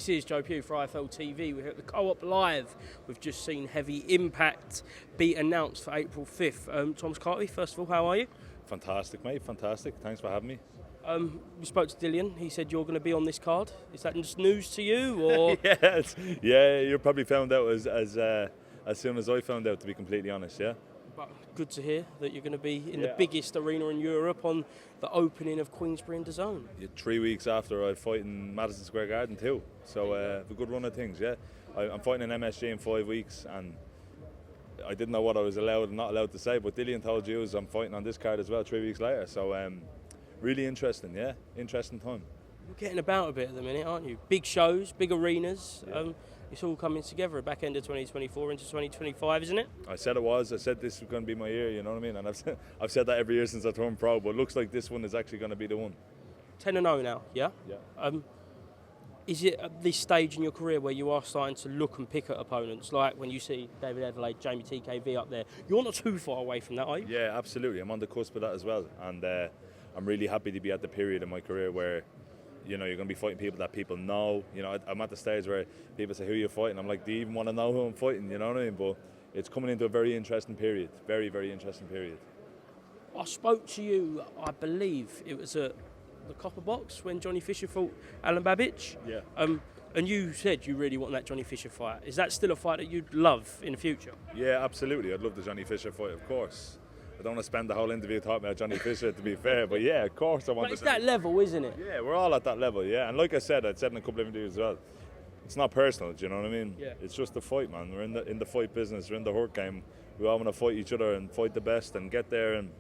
This is Joe Pugh for IFLTV. We're here at the Co-op Live. We've just seen Heavy Impact be announced for April 5th. Thomas Carty, first of all, how are you? Fantastic, mate. Fantastic. Thanks for having me. We spoke to Dillian. He said you're going to be on this card. Is that just news to you, or? Yeah, you probably found out as soon as I found out, to be completely honest, yeah? But good to hear that you're going to be in the biggest arena in Europe on the opening of Queensberry and DAZN. Yeah, 3 weeks after I fight in Madison Square Garden too. So a good run of things, yeah. I'm fighting in MSG in 5 weeks, and I didn't know what I was allowed and not allowed to say, but Dillian told you I'm fighting on this card as well 3 weeks later. So really interesting, yeah. Interesting time. You're getting about a bit at the minute, aren't you? Big shows, big arenas. Yeah. It's all coming together at back end of 2024 into 2025, isn't it? I said it was. I said this was going to be my year, you know what I mean? And I've said that every year since I turned pro, but it looks like this one is actually going to be the one. 10-0 now, yeah? Yeah. Is it at this stage in your career where you are starting to look and pick at opponents, like when you see David Adelaide, Jamie TKV up there? You're not too far away from that, are you? Yeah, absolutely. I'm on the cusp of that as well. And I'm really happy to be at the period in my career where, you know, you're going to be fighting people that people know. You know, I'm at the stage where people say, who are you fighting? I'm like, do you even want to know who I'm fighting? You know what I mean? But it's coming into a very interesting period. Very, very interesting period. I spoke to you, I believe it was at the Copper Box when Johnny Fisher fought Alan Babbage. Yeah. And you said you really want that Johnny Fisher fight. Is that still a fight that you'd love in the future? Yeah, absolutely. I'd love the Johnny Fisher fight, of course. I don't want to spend the whole interview talking about Johnny Fisher, to be fair, but yeah, of course I want But it's that level, isn't it? Yeah, we're all at that level, yeah. And like I said in a couple of interviews as well, it's not personal, do you know what I mean? Yeah. It's just a fight, man. We're in the fight business, we're in the hurt game. We all want to fight each other and fight the best and get there, and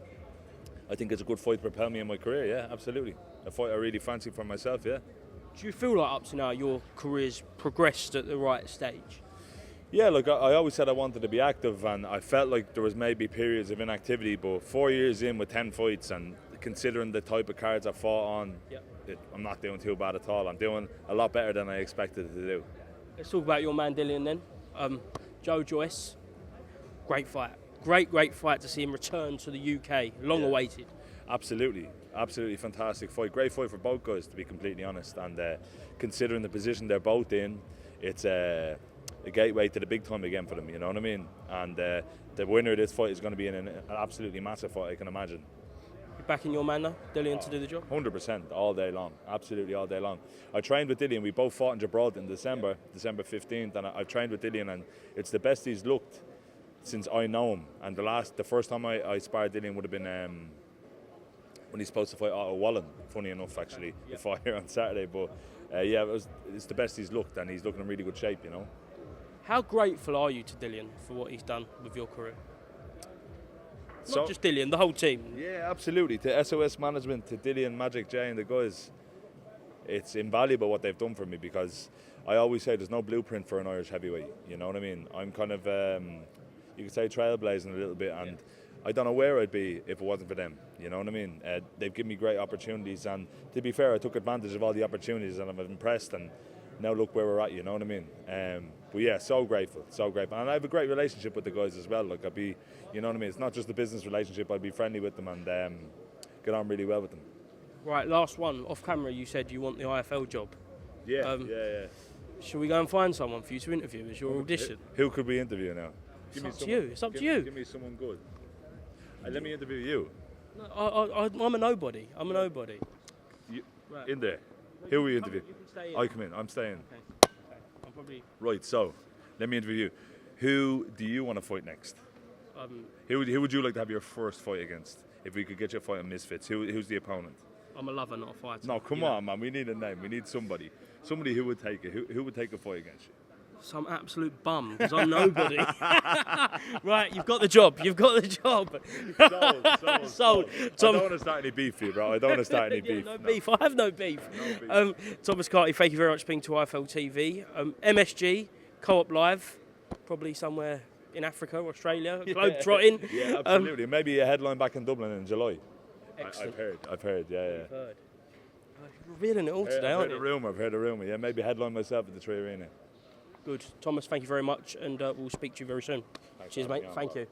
I think it's a good fight to propel me in my career, yeah, absolutely. A fight I really fancy for myself, yeah. Do you feel like up to now your career's progressed at the right stage? Yeah, look, I always said I wanted to be active, and I felt like there was maybe periods of inactivity, but 4 years in with 10 fights, and considering the type of cards I fought on, I'm not doing too bad at all. I'm doing a lot better than I expected to do. Let's talk about your man Dillian then. Joe Joyce, great fight. Great fight to see him return to the UK, long awaited. Absolutely fantastic fight. Great fight for both guys, to be completely honest, and considering the position they're both in, it's a gateway to the big time again for them, you know what I mean? And the winner of this fight is going to be in an absolutely massive fight, I can imagine. You're backing your man now, Dillian, to do the job? 100%, all day long, absolutely all day long. I trained with Dillian, we both fought in Gibraltar in December 15th, and I've trained with Dillian, and it's the best he's looked since I know him. And the first time I sparred Dillian would have been when he's supposed to fight Otto Wallen, funny enough actually, the fight here on Saturday, but it's the best he's looked, and he's looking in really good shape, you know. How grateful are you to Dillian for what he's done with your career? Not just Dillian, the whole team. Yeah, absolutely. To SOS Management, to Dillian, Magic J and the guys, it's invaluable what they've done for me, because I always say there's no blueprint for an Irish heavyweight, you know what I mean? I'm kind of, you could say, trailblazing a little bit, and I don't know where I'd be if it wasn't for them, you know what I mean? They've given me great opportunities, and to be fair, I took advantage of all the opportunities, and I'm impressed, and now look where we're at, you know what I mean? But yeah, so grateful. And I have a great relationship with the guys as well. Like, you know what I mean? It's not just a business relationship. I'd be friendly with them and get on really well with them. Right, last one. Off camera, you said you want the IFL job. Yeah. Shall we go and find someone for you to interview as your audition? Who could we interview now? It's up to you. It's up to you. Give me someone good. Let me interview you. No, I'm a nobody. I'm a nobody. Right. In there. Who will we interview? You can stay in. I come in. I'm staying. Okay. I'm probably... Right, so let me interview you. Who do you want to fight next? Who would you like to have your first fight against? If we could get you a fight on Misfits, who's the opponent? I'm a lover, not a fighter. No, come on, man. We need a name. We need somebody. Somebody who would take it. Who would take a fight against you? Some absolute bum, because I'm nobody. Right, you've got the job. You've got the job. Sold. I don't want to start any beef for you, bro. I don't want to start any beef. No beef. I have no beef. Thomas Carty, thank you very much for being to IFLTV. MSG, Co-op Live, probably somewhere in Africa or Australia, globe-trotting. Yeah, absolutely. Maybe a headline back in Dublin in July. Excellent. I've heard, yeah. You've heard. You're revealing it all today, aren't you? I've heard a rumour, yeah. Maybe headline myself at the Tree Arena. Good. Thomas, thank you very much, and we'll speak to you very soon. Cheers, mate. Thank you.